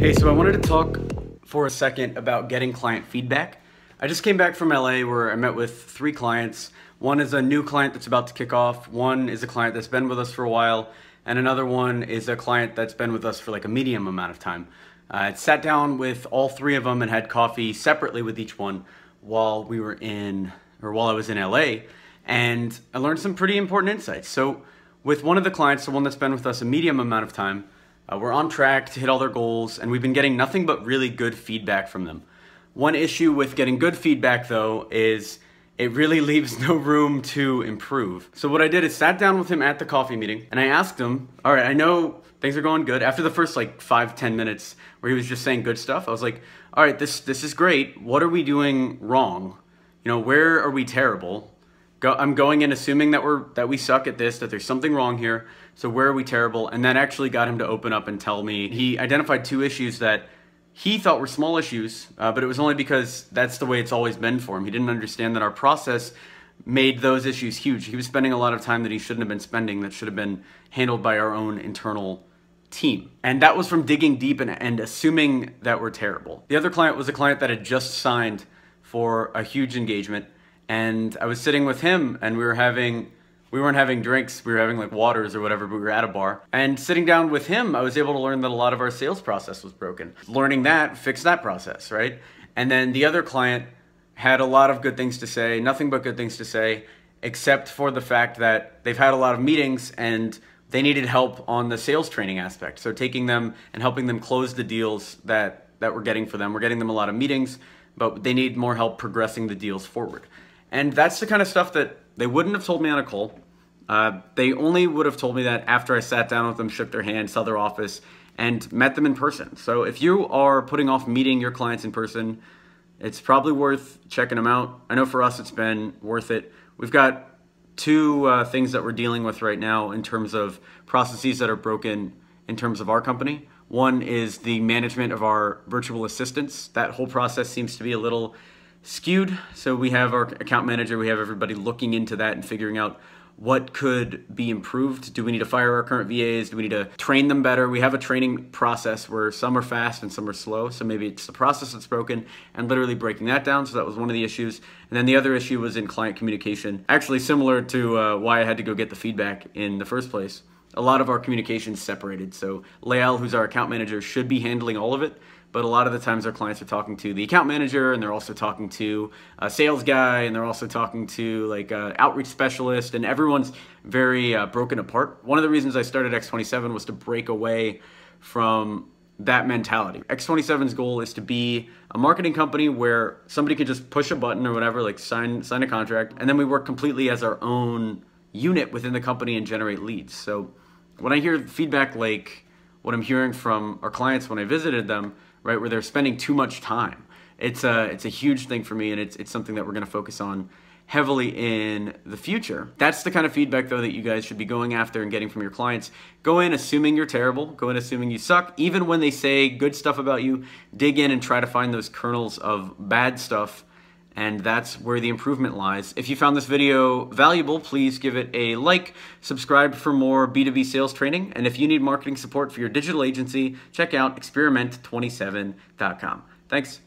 Hey, so I wanted to talk for a second about getting client feedback. I just came back from LA where I met with 3 clients. One is a new client that's about to kick off, one is a client that's been with us for a while, and another one is a client that's been with us for like a medium amount of time. I sat down with all 3 of them and had coffee separately with each one while I was in LA, and I learned some pretty important insights. So with one of the clients, the one that's been with us a medium amount of time, we're on track to hit all their goals, and we've been getting nothing but really good feedback from them. One issue with getting good feedback, though, is it really leaves no room to improve. So what I did is sat down with him at the coffee meeting, and I asked him, all right, I know things are going good. After the first like 5-10 minutes where he was just saying good stuff, I was like, all right, this is great. What are we doing wrong? You know, where are we terrible? I'm going in assuming that we suck at this, that there's something wrong here. So where are we terrible? And that actually got him to open up and tell me. He identified 2 issues that he thought were small issues, but it was only because that's the way it's always been for him. He didn't understand that our process made those issues huge. He was spending a lot of time that he shouldn't have been spending, that should have been handled by our own internal team. And that was from digging deep and assuming that we're terrible. The other client was a client that had just signed for a huge engagement. And I was sitting with him, and we weren't having drinks, we were having like waters or whatever, but we were at a bar. And sitting down with him, I was able to learn that a lot of our sales process was broken. Learning that, fix that process, right? And then the other client had a lot of good things to say, nothing but good things to say, except for the fact that they've had a lot of meetings and they needed help on the sales training aspect. So taking them and helping them close the deals that we're getting for them. We're getting them a lot of meetings, but they need more help progressing the deals forward. And that's the kind of stuff that they wouldn't have told me on a call. They only would have told me that after I sat down with them, shook their hand, saw their office, and met them in person. So if you are putting off meeting your clients in person, it's probably worth checking them out. I know for us it's been worth it. We've got 2 things that we're dealing with right now in terms of processes that are broken in terms of our company. One is the management of our virtual assistants. That whole process seems to be a little skewed. So we have our account manager, we have everybody looking into that and figuring out what could be improved. Do we need to fire our current VAs? Do we need to train them better? We have a training process where some are fast and some are slow. So maybe it's the process that's broken and literally breaking that down. So that was one of the issues. And then the other issue was in client communication. Actually similar to why I had to go get the feedback in the first place. A lot of our communication is separated. So Lael, who's our account manager, should be handling all of it. But a lot of the times our clients are talking to the account manager, and they're also talking to a sales guy, and they're also talking to like an outreach specialist, and everyone's very broken apart. One of the reasons I started X27 was to break away from that mentality. X27's goal is to be a marketing company where somebody can just push a button or whatever, like sign a contract, and then we work completely as our own unit within the company and generate leads. So when I hear feedback like what I'm hearing from our clients when I visited them, right, where they're spending too much time, it's a huge thing for me, and it's something that we're going to focus on heavily in the future. That's the kind of feedback, though, that you guys should be going after and getting from your clients. Go in assuming you're terrible. Go in assuming you suck. Even when they say good stuff about you, dig in and try to find those kernels of bad stuff, and that's where the improvement lies. If you found this video valuable, please give it a like, subscribe for more B2B sales training, and if you need marketing support for your digital agency, check out experiment27.com. Thanks.